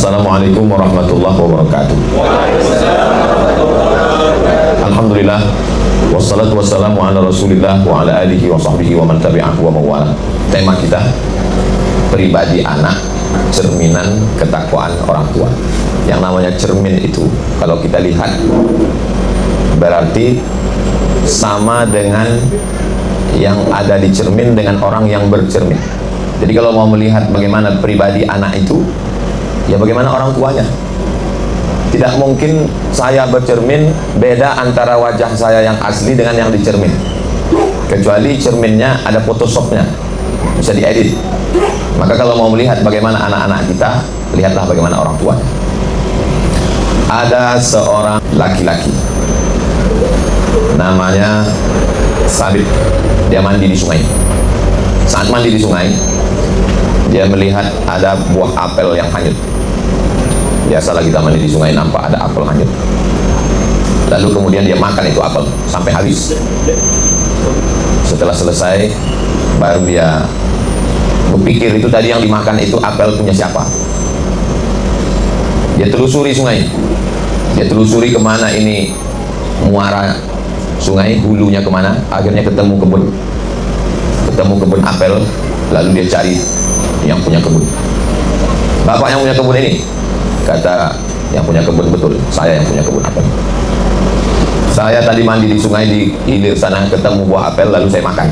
Assalamualaikum warahmatullahi wabarakatuh. Alhamdulillah, wassalatu wassalamu ala rasulillah wa ala alihi wa sahbihi wa man tabi'ahu wa mawala. Tema kita, pribadi anak, cerminan ketakwaan orang tua. Yang namanya cermin itu, kalau kita lihat, berarti sama dengan yang ada di cermin dengan orang yang bercermin. Jadi kalau mau melihat bagaimana pribadi anak itu, ya bagaimana orang tuanya. Tidak mungkin saya bercermin beda antara wajah saya yang asli dengan yang dicermin, kecuali cerminnya ada photoshopnya, bisa diedit. Maka kalau mau melihat bagaimana anak-anak kita, lihatlah bagaimana orang tuanya. Ada seorang laki-laki namanya Sabit. Dia mandi di sungai. Saat mandi di sungai, dia melihat ada buah apel yang hanyut. Biasalah kita mandi di sungai, nampak ada apel hanyut. Lalu kemudian dia makan itu apel sampai habis. Setelah selesai, baru dia berpikir itu tadi yang dimakan itu apel punya siapa. Dia telusuri sungai. Dia telusuri kemana ini muara sungai, hulunya kemana. Akhirnya ketemu kebun apel. Lalu dia cari yang punya kebun. Bapak yang punya kebun ini, kata yang punya kebun, betul, saya yang punya kebun apel. Saya tadi mandi di sungai di hilir sana, ketemu buah apel, lalu saya makan.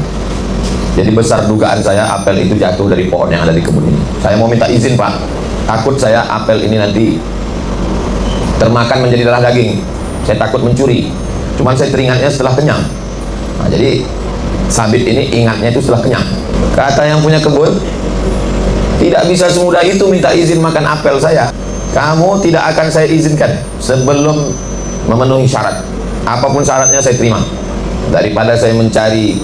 Jadi besar dugaan saya apel itu jatuh dari pohon yang ada di kebun ini. Saya mau minta izin, Pak, takut saya apel ini nanti termakan menjadi darah daging. Saya takut mencuri. Cuman saya teringatnya setelah kenyang. Nah, jadi Sabit ini ingatnya itu setelah kenyang. Kata yang punya kebun, tidak bisa semudah itu minta izin makan apel saya. Kamu tidak akan saya izinkan sebelum memenuhi syarat. Apapun syaratnya saya terima. Daripada saya mencari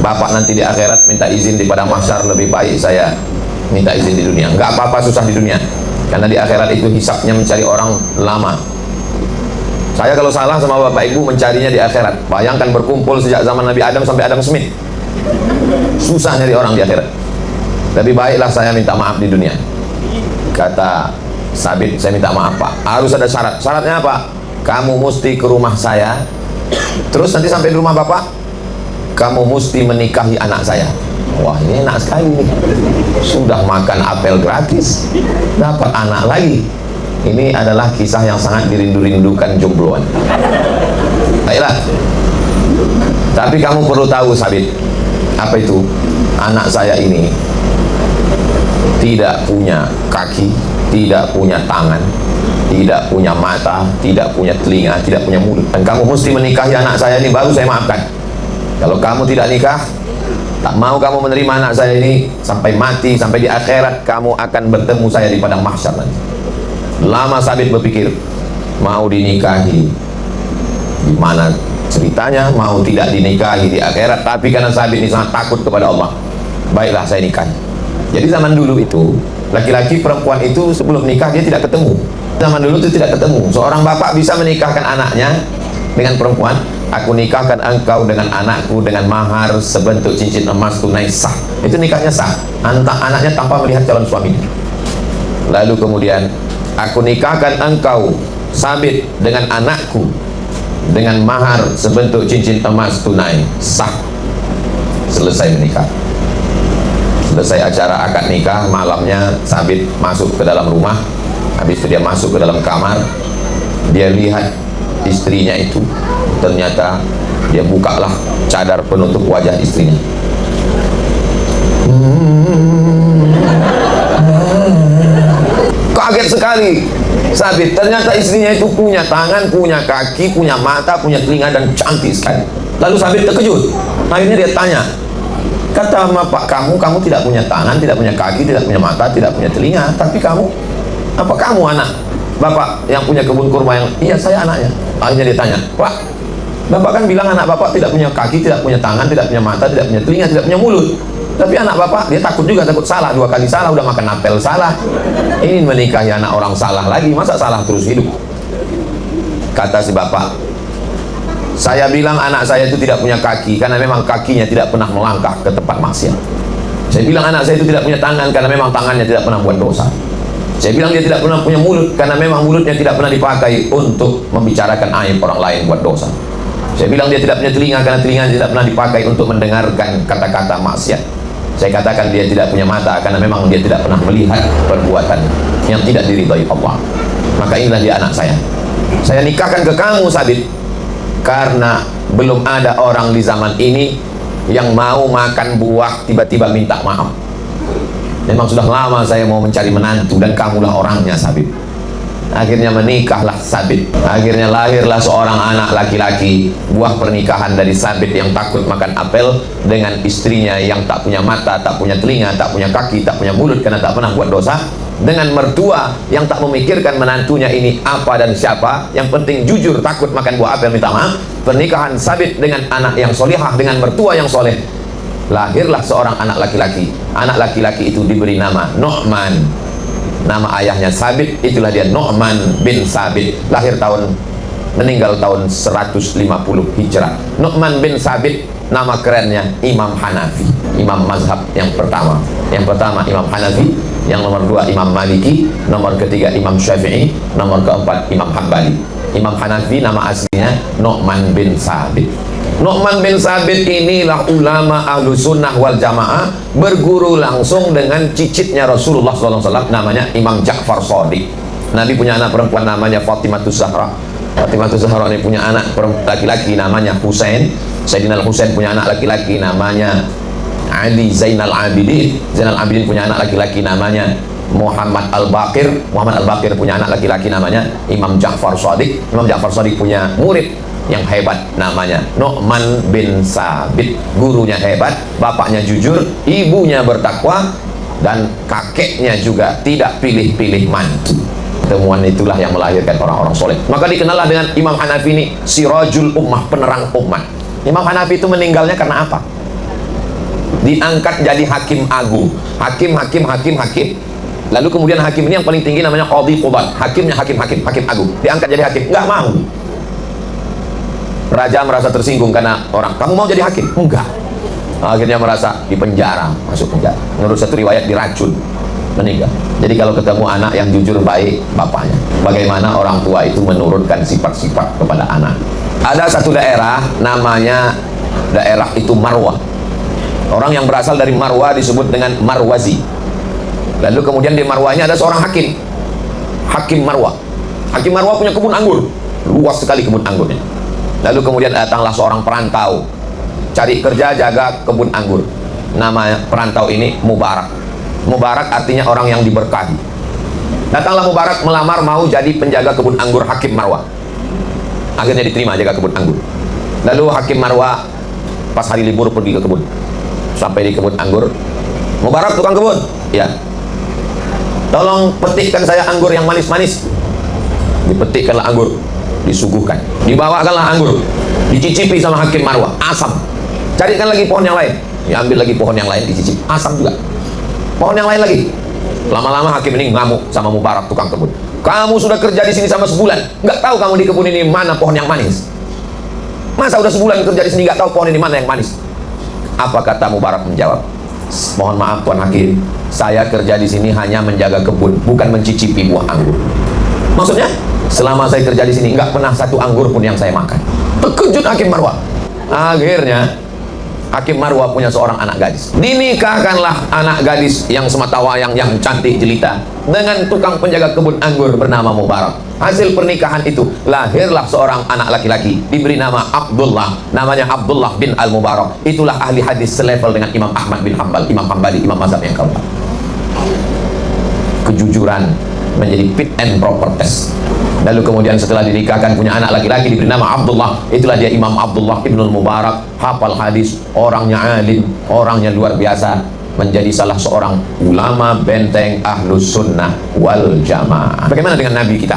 bapak nanti di akhirat minta izin di padang mahsyar, lebih baik saya minta izin di dunia. Enggak apa-apa susah di dunia, karena di akhirat itu hisapnya mencari orang lama. Saya kalau salah sama bapak ibu mencarinya di akhirat. Bayangkan berkumpul sejak zaman Nabi Adam sampai Adam Smith. Susah nyari orang di akhirat. Lebih baiklah saya minta maaf di dunia. Kata Sabit, saya minta maaf, Pak. Harus ada syarat. Syaratnya apa? Kamu mesti ke rumah saya. Terus nanti sampai di rumah bapak, kamu mesti menikahi anak saya. Wah, ini enak sekali nih. Sudah makan apel gratis, dapat anak lagi. Ini adalah kisah yang sangat dirindu-rindukan jombloan. Baiklah. Tapi kamu perlu tahu, Sabit, apa itu? Anak saya ini tidak punya kaki, tidak punya tangan, tidak punya mata, tidak punya telinga, tidak punya mulut. Dan kamu mesti menikahi anak saya ini baru saya maafkan. Kalau kamu tidak nikah, tak mau kamu menerima anak saya ini sampai mati, sampai di akhirat kamu akan bertemu saya di padang mahsyar nanti. Lama Sabit berpikir, mau dinikahi gimana ceritanya, mau tidak dinikahi di akhirat. Tapi karena Sabit ini sangat takut kepada Allah, baiklah saya nikahi. Jadi zaman dulu itu, laki-laki perempuan itu sebelum nikah dia tidak ketemu. Zaman dulu itu tidak ketemu. Seorang bapak bisa menikahkan anaknya dengan perempuan. Aku nikahkan engkau dengan anakku dengan mahar sebentuk cincin emas tunai sah. Itu nikahnya sah. Anaknya tanpa melihat calon suaminya. Lalu kemudian, aku nikahkan engkau Sabit dengan anakku dengan mahar sebentuk cincin emas tunai sah. Selesai menikah. Selesai acara akad nikah, malamnya Sabit masuk ke dalam rumah. Habis itu dia masuk ke dalam kamar. Dia lihat istrinya itu. Ternyata dia bukalah cadar penutup wajah istrinya. Kaget sekali Sabit. Ternyata istrinya itu punya tangan, punya kaki, punya mata, punya telinga, dan cantik sekali. Lalu Sabit terkejut. Akhirnya dia tanya, kata bapak kamu tidak punya tangan, tidak punya kaki, tidak punya mata, tidak punya telinga, tapi kamu, apa kamu anak bapak yang punya kebun kurma yang? Iya, saya anaknya. Akhirnya dia tanya, Pak, bapak kan bilang anak bapak tidak punya kaki, tidak punya tangan, tidak punya mata, tidak punya telinga, tidak punya mulut. Tapi anak bapak, dia takut juga, takut salah. 2 kali salah, udah makan apel salah. Ini menikahi anak orang salah lagi, masa salah terus hidup? Kata si bapak, saya bilang anak saya itu tidak punya kaki karena memang kakinya tidak pernah melangkah ke tempat maksiat. Saya bilang anak saya itu tidak punya tangan karena memang tangannya tidak pernah buat dosa. Saya bilang dia tidak pernah punya mulut karena memang mulutnya tidak pernah dipakai untuk membicarakan aib orang lain buat dosa. Saya bilang dia tidak punya telinga karena telinganya tidak pernah dipakai untuk mendengarkan kata-kata maksiat. Saya katakan dia tidak punya mata karena memang dia tidak pernah melihat perbuatan yang tidak diridhai Allah. Maka inilah dia anak saya. Saya nikahkan ke kamu, Sabit, karena belum ada orang di zaman ini yang mau makan buah tiba-tiba minta maaf. Memang sudah lama saya mau mencari menantu dan kamulah orangnya, Sabit. Akhirnya menikahlah Sabit. Akhirnya lahirlah seorang anak laki-laki, buah pernikahan dari Sabit yang takut makan apel dengan istrinya yang tak punya mata, tak punya telinga, tak punya kaki, tak punya mulut karena tak pernah buat dosa, dengan mertua yang tak memikirkan menantunya ini apa dan siapa, yang penting jujur, takut makan buah apel minta maaf. Pernikahan Sabit dengan anak yang solihah, dengan mertua yang soleh, lahirlah seorang anak laki-laki. Anak laki-laki itu diberi nama Nu'man. Nama ayahnya Sabit, itulah dia Nu'man bin Sabit. Meninggal tahun 150 Hijrah. Nu'man bin Sabit, nama kerennya Imam Hanafi, imam mazhab yang pertama. Yang pertama Imam Hanafi, yang nomor dua Imam Maliki, nomor ketiga Imam Syafi'i, nomor keempat Imam Hambali. Imam Hanafi nama aslinya Nu'man bin Sabit. Nu'man bin Sabit inilah ulama ahlu sunnah wal jamaah, berguru langsung dengan cicitnya Rasulullah SAW, namanya Imam Ja'far Shadiq. Nabi punya anak perempuan namanya Fatimatus Zahra. Fatimatus Zahra ini punya anak laki-laki namanya Husain. Sayyidina Husain punya anak laki-laki namanya Ali Zainal Abidin. Zainal Abidin punya anak laki-laki namanya Muhammad Al-Baqir. Muhammad Al-Baqir punya anak laki-laki namanya Imam Ja'far Shadiq. Imam Ja'far Shadiq punya murid yang hebat namanya Nu'man bin Sabit. Gurunya hebat, bapaknya jujur, ibunya bertakwa, dan kakeknya juga tidak pilih-pilih mantu. Temuan itulah yang melahirkan orang-orang soleh. Maka dikenallah dengan Imam Hanafi ini Sirajul Ummah, penerang umat. Imam Hanafi itu meninggalnya karena apa? Diangkat jadi hakim agung, hakim. Lalu kemudian hakim ini yang paling tinggi namanya Qadhi Qudat, hakimnya hakim agung. Diangkat jadi hakim, nggak mau. Raja merasa tersinggung karena orang, kamu mau jadi hakim? Enggak. Akhirnya merasa dipenjara, masuk penjara. Menurut satu riwayat diracun, meninggal. Jadi kalau ketemu anak yang jujur baik bapaknya, bagaimana orang tua itu menurunkan sifat-sifat kepada anak. Ada satu daerah namanya daerah itu Marwah. Orang yang berasal dari Marwah disebut dengan Marwazi. Lalu kemudian di Marwah ini ada seorang hakim, Hakim Marwah. Hakim Marwah punya kebun anggur, luas sekali kebun anggurnya. Lalu kemudian datanglah seorang perantau, cari kerja jaga kebun anggur. Nama perantau ini Mubarak. Mubarak artinya orang yang diberkahi. Datanglah Mubarak melamar mau jadi penjaga kebun anggur Hakim Marwah. Akhirnya diterima jaga kebun anggur. Lalu Hakim Marwah pas hari libur pergi ke kebun. Sampai di kebun anggur, Mubarak tukang kebun, ya, tolong petikkan saya anggur yang manis-manis. Dipetikkanlah anggur, disuguhkan, dibawakanlah anggur, dicicipi sama Hakim Marwah, asam. Carikan lagi pohon yang lain, diambil lagi pohon yang lain, dicicipi, asam juga. Pohon yang lain lagi. Lama-lama hakim ini ngamuk sama Mubarak tukang kebun. Kamu sudah kerja di sini sama sebulan, nggak tahu kamu di kebun ini mana pohon yang manis? Masa udah sebulan kerja di sini nggak tahu pohon ini mana yang manis? Apa kata Mubarak menjawab? Mohon maaf Tuan Hakim, saya kerja di sini hanya menjaga kebun, bukan mencicipi buah anggur. Maksudnya? Selama saya kerja di sini nggak pernah satu anggur pun yang saya makan. Terkejut Hakim Marwah. Akhirnya Hakim Marwah punya seorang anak gadis. Dinikahkanlah anak gadis yang sematawayang, yang cantik jelita, dengan tukang penjaga kebun anggur bernama Mubarak. Hasil pernikahan itu lahirlah seorang anak laki-laki, diberi nama Abdullah. Namanya Abdullah bin Al-Mubarak. Itulah ahli hadis selevel dengan Imam Ahmad bin Hambal, Imam Hambali, imam mazhab yang keempat. Kejujuran menjadi fit and proper test. Lalu kemudian setelah dinikahkan punya anak laki-laki diberi nama Abdullah. Itulah dia Imam Abdullah Ibnul Mubarak, hafal hadis, orangnya alim, orangnya luar biasa, menjadi salah seorang ulama benteng ahlus sunnah wal jamaah. Bagaimana dengan Nabi kita?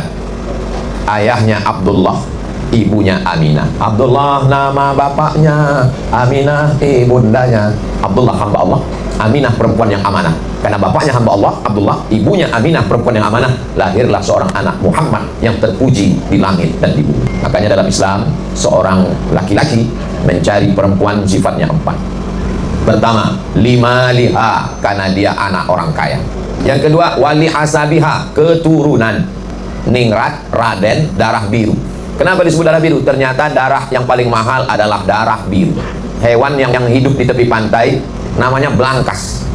Ayahnya Abdullah, ibunya Aminah. Abdullah nama bapaknya, Aminah ibundanya. Abdullah hamba Allah, Aminah perempuan yang amanah. Karena bapaknya hamba Allah, Abdullah, ibunya Aminah perempuan yang amanah, lahirlah seorang anak Muhammad yang terpuji di langit dan di bumi. Makanya dalam Islam, seorang laki-laki mencari perempuan sifatnya 4. Pertama, lima liha, karena dia anak orang kaya. Yang kedua, wali hasabiha, keturunan. Ningrat, Raden, darah biru. Kenapa disebut darah biru? Ternyata darah yang paling mahal adalah darah biru. Hewan yang hidup di tepi pantai namanya belangkas.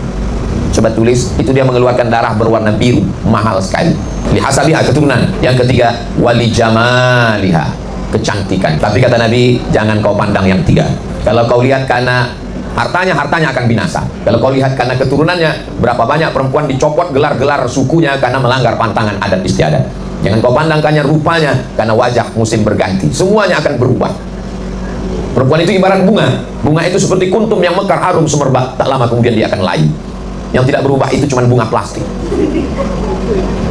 Coba tulis, itu dia mengeluarkan darah berwarna biru, mahal sekali. Li hasabiha, keturunan. Yang ketiga, wali jamaliha, kecantikan. Tapi kata Nabi, jangan kau pandang yang tiga. Kalau kau lihat karena hartanya, hartanya akan binasa. Kalau kau lihat karena keturunannya, berapa banyak perempuan dicopot gelar-gelar sukunya karena melanggar pantangan adat istiadat. Jangan kau pandangkannya rupanya, karena wajah musim berganti, semuanya akan berubah. Perempuan itu ibarat bunga. Bunga itu seperti kuntum yang mekar harum semerbak, tak lama kemudian dia akan layu. Yang tidak berubah itu cuma bunga plastik.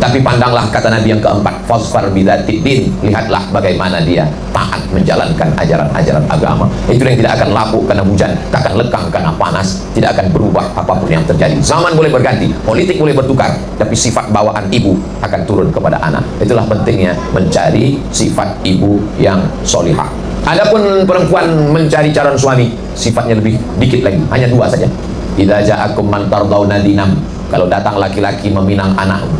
Tapi pandanglah, kata Nabi yang keempat, fasfar bidzatiddin, lihatlah bagaimana dia taat menjalankan ajaran-ajaran agama. Itu yang tidak akan lapuk karena hujan, tak akan lekang karena panas, tidak akan berubah apapun yang terjadi. Zaman boleh berganti, politik boleh bertukar, tapi sifat bawaan ibu akan turun kepada anak. Itulah pentingnya mencari sifat ibu yang solihah. Adapun perempuan mencari calon suami, sifatnya lebih dikit lagi, hanya dua saja. Idza ja'akum man tardawna dinam, kalau datang laki-laki meminang anakmu,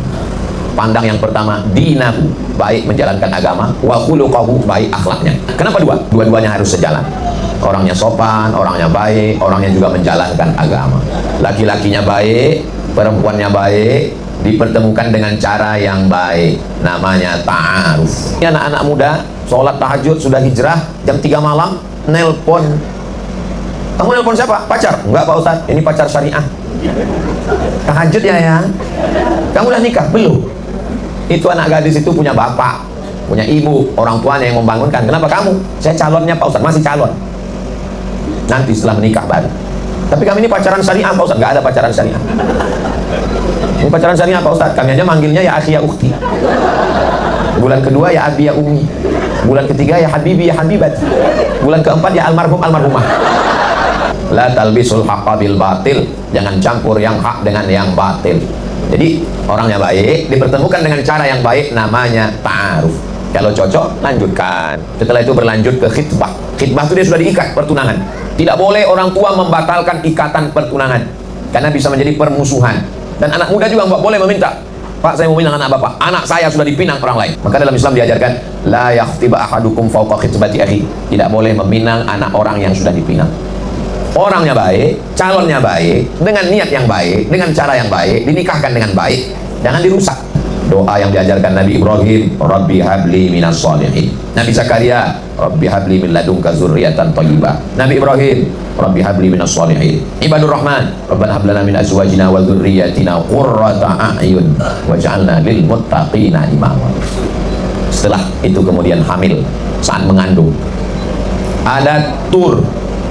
pandang yang pertama dinahu, baik menjalankan agama, wa khuluquhu, baik akhlaknya. Kenapa dua? Dua-duanya harus sejalan. Orangnya sopan, orangnya baik, orangnya juga menjalankan agama. Laki-lakinya baik, perempuannya baik, dipertemukan dengan cara yang baik, namanya ta'aruf. Ini anak-anak muda sholat tahajud sudah hijrah jam 3 malam nelpon. Kamu nelpon siapa? Pacar? Enggak Pak Ustadz, ini pacar syariah. Tahajud ya. Kamu udah nikah? Belum. Itu anak gadis itu punya bapak, punya ibu, orang tuanya yang membangunkan. Kenapa kamu? Saya calonnya Pak Ustadz, masih calon. Nanti setelah menikah baru. Tapi kami ini pacaran syariah Pak Ustadz. Enggak ada pacaran syariah. Ini pacaran syariah Pak Ustadz. Kami aja manggilnya ya akhi ya ukhti. Bulan kedua ya abi ya umi. Bulan ketiga ya habibi ya habibat. Bulan keempat ya almarhum almarhumah. La talbisul haqqa bil batil, jangan campur yang hak dengan yang batil. Jadi orangnya baik dipertemukan dengan cara yang baik, namanya ta'aruf. Kalau cocok lanjutkan. Setelah itu berlanjut ke khitbah. Khitbah itu dia sudah diikat pertunangan. Tidak boleh orang tua membatalkan ikatan pertunangan, karena bisa menjadi permusuhan. Dan anak muda juga nggak boleh meminta, Pak saya mau minang anak bapak, anak saya sudah dipinang orang lain. Maka dalam Islam diajarkan la yakhtiba ahadukum fawqa khitbati akhi, tidak boleh meminang anak orang yang sudah dipinang. Orangnya baik, calonnya baik, dengan niat yang baik, dengan cara yang baik, dinikahkan dengan baik, jangan dirusak. Doa yang diajarkan Nabi Ibrahim, Rabbi habli minas sholihin. Nabi Zakaria, Rabbi habli min ladunka dzurriyyatan thayyibah. Nabi Ibrahim, Rabbi habli minas sholihin. Ibadur Rahman, Rabbana hab lana min azwajina wa dzurriyyatina qurrata a'yun waj'alna lil muttaqina imama. Setelah itu kemudian hamil, saat mengandung, ada tur,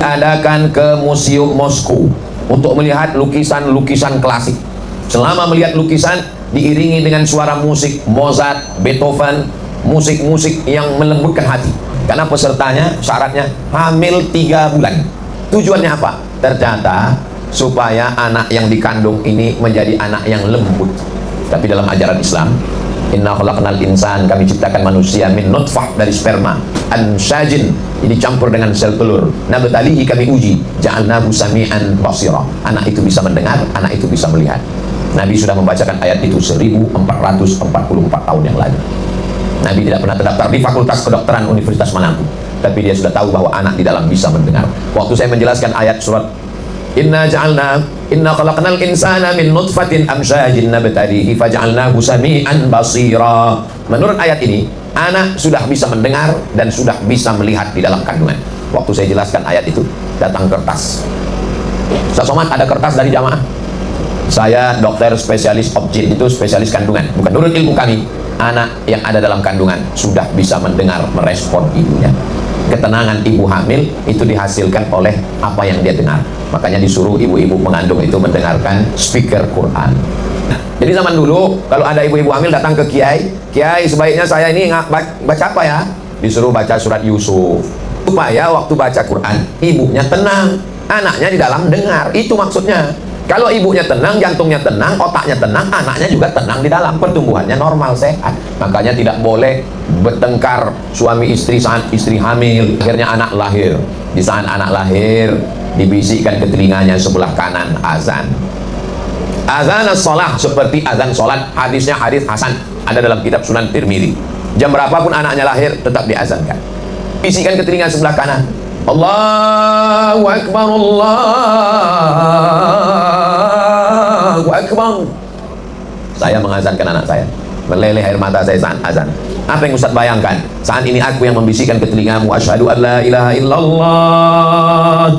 adakan ke Museum Moskow untuk melihat lukisan-lukisan klasik. Selama melihat lukisan diiringi dengan suara musik Mozart, Beethoven, musik-musik yang melembutkan hati. Karena pesertanya syaratnya hamil 3 bulan. Tujuannya apa? Ternyata supaya anak yang dikandung ini menjadi anak yang lembut. Tapi dalam ajaran Islam, inna khalaqnal insan, kami ciptakan manusia min nutfah, dari sperma, ansajin, ini campur dengan sel telur, nabtalihi, kami uji, ja'alnahu sami'an basira, anak itu bisa mendengar, anak itu bisa melihat. Nabi sudah membacakan ayat itu 1444 tahun yang lalu. Nabi tidak pernah terdaftar di Fakultas Kedokteran Universitas manapun, tapi dia sudah tahu bahwa anak di dalam bisa mendengar. Waktu saya menjelaskan ayat surat inna khalaqnal insana min nutfatin amsyajin nabtalihi faj'alnahu sami'an basira. Menurut ayat ini, anak sudah bisa mendengar dan sudah bisa melihat di dalam kandungan. Waktu saya jelaskan ayat itu, datang kertas. Ustaz Somad, ada kertas dari jamaah. Saya dokter spesialis objin, itu spesialis kandungan. Bukan menurut ilmu kami, anak yang ada dalam kandungan sudah bisa mendengar, merespon ibunya. Ketenangan ibu hamil itu dihasilkan oleh apa yang dia dengar. Makanya disuruh ibu-ibu mengandung itu mendengarkan speaker Quran. Jadi zaman dulu kalau ada ibu-ibu hamil datang ke kiai, kiai sebaiknya saya ini baca apa ya? Disuruh baca surat Yusuf, supaya waktu baca Quran ibunya tenang, anaknya di dalam dengar. Itu maksudnya. Kalau ibunya tenang, jantungnya tenang, otaknya tenang, anaknya juga tenang di dalam, pertumbuhannya normal, sehat. Makanya tidak boleh bertengkar suami istri saat istri hamil. Akhirnya anak lahir. Di saat anak lahir, dibisikkan ke telinganya sebelah kanan azan. Azan as-salah seperti azan salat. Hadisnya hadis hasan, ada dalam kitab Sunan Tirmidzi. Jam berapapun anaknya lahir tetap diazankan. Bisikan ke telinga sebelah kanan, Allahu Akbar, Allahu Akbar. Saya mengazankan anak saya, meleleh air mata saya saat azan. Apa yang Ustaz bayangkan? Saat ini aku yang membisikkan ke telingamu, asyhadu an la ilaha illallah.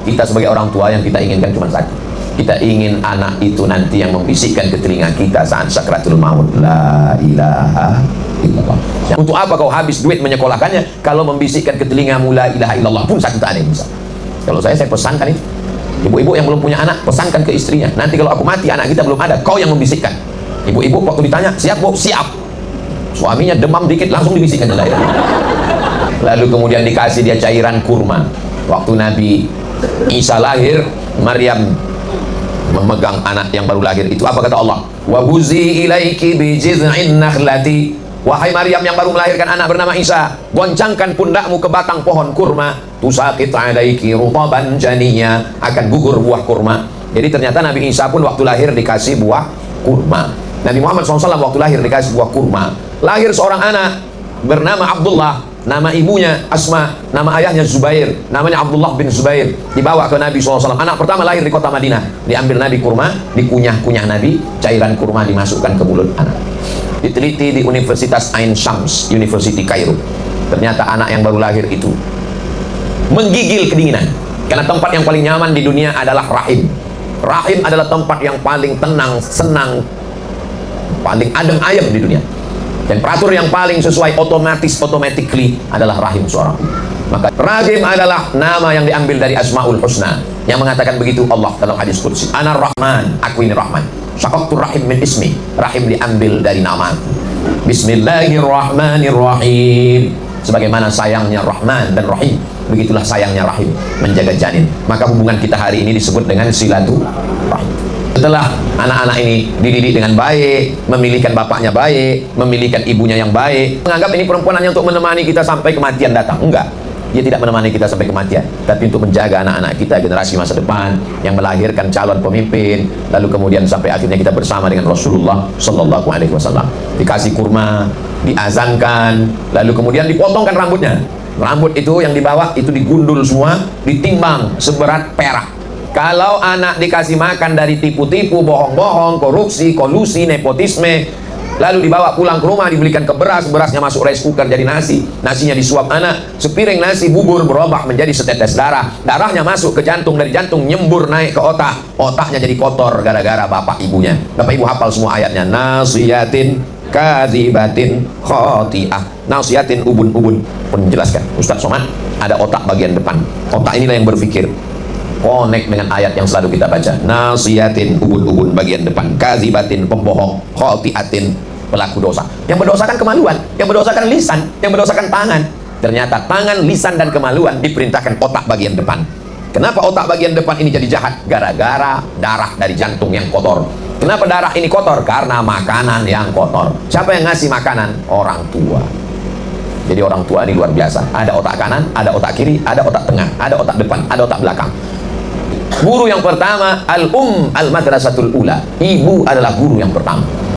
Kita sebagai orang tua yang kita inginkan cuma satu. Kita ingin anak itu nanti yang membisikkan ke telinga kita saat sakratul maut, la ilaha illallah. Untuk apa kau habis duit menyekolahkannya kalau membisikkan ke telingamu la ilaha illallah pun satu tak ada yang bisa. Kalau saya pesankan itu. Ibu-ibu yang belum punya anak, pesankan ke istrinya. Nanti kalau aku mati, anak kita belum ada, kau yang membisikkan. Ibu-ibu waktu ditanya, siap bu? Siap. Suaminya demam dikit, langsung dibisikkan. Lalu kemudian dikasih dia cairan kurma. Waktu Nabi Isa lahir, Maryam memegang anak yang baru lahir itu. Apa kata Allah? Wa huzi ilaiki bi jiz'in nakhlati. Wahai Maryam yang baru melahirkan anak bernama Isa, goncangkan pundakmu ke batang pohon kurma, tusaqit alaiki rutaban janiyya, akan gugur buah kurma. Jadi ternyata Nabi Isa pun waktu lahir dikasih buah kurma. Nabi Muhammad SAW waktu lahir dikasih buah kurma. Lahir seorang anak bernama Abdullah, nama ibunya Asma, nama ayahnya Zubair, namanya Abdullah bin Zubair. Dibawa ke Nabi SAW. Anak pertama lahir di kota Madinah. Diambil Nabi kurma, dikunyah-kunyah Nabi, cairan kurma dimasukkan ke mulut anak. Diteliti di Universitas Ain Shams, University Kairo. Ternyata anak yang baru lahir itu menggigil kedinginan. Karena tempat yang paling nyaman di dunia adalah rahim. Rahim adalah tempat yang paling tenang, senang, paling adem ayem di dunia. Temperatur yang paling sesuai automatically adalah rahim seorang. Maka rahim adalah nama yang diambil dari Asmaul Husna, yang mengatakan begitu Allah dalam hadis qudsi, Ana Rahman, aku ini Rahman. Syaqaqtu rahim min ismi, rahim diambil dari nama. Bismillahirrahmanirrahim. Sebagaimana sayangnya Rahman dan Rahim, begitulah sayangnya rahim menjaga janin. Maka hubungan kita hari ini disebut dengan silaturahim. Setelah anak-anak ini dididik dengan baik, memilihkan bapaknya baik, memilihkan ibunya yang baik, menganggap ini perempuan hanya untuk menemani kita sampai kematian datang. Enggak, dia tidak menemani kita sampai kematian, tapi untuk menjaga anak-anak kita, generasi masa depan yang melahirkan calon pemimpin. Lalu kemudian sampai akhirnya kita bersama dengan Rasulullah Sallallahu Alaihi Wasallam, dikasih kurma, diazankan, lalu kemudian dipotongkan rambutnya. Rambut itu yang dibawa itu digundul semua, ditimbang seberat perak. Kalau anak dikasih makan dari tipu-tipu, bohong-bohong, korupsi, kolusi, nepotisme, lalu dibawa pulang ke rumah, dibelikan ke beras, berasnya masuk rice cooker jadi nasi, nasinya disuap anak, sepiring nasi bubur berubah menjadi setetes darah, darahnya masuk ke jantung, dari jantung nyembur naik ke otak, otaknya jadi kotor gara-gara bapak ibunya. Bapak ibu hafal semua ayatnya, nasiyatin kadzibatin khoti'ah, nasiyatin ubun-ubun pun menjelaskan. Ustaz Somad, ada otak bagian depan, otak inilah yang berpikir. Connect dengan ayat yang selalu kita baca, nasiyatin ubun-ubun bagian depan, kadzibatin pembohong, khoti'atin pelaku dosa. Yang berdosakan kemaluan, yang berdosakan lisan, yang berdosakan tangan. Ternyata tangan, lisan dan kemaluan diperintahkan otak bagian depan. Kenapa otak bagian depan ini jadi jahat? Gara-gara darah dari jantung yang kotor. Kenapa darah ini kotor? Karena makanan yang kotor. Siapa yang ngasih makanan? Orang tua. Jadi orang tua ini luar biasa. Ada otak kanan, ada otak kiri, ada otak tengah, ada otak depan, ada otak belakang. Guru yang pertama, al-madrasatul ula. Ibu adalah guru yang pertama.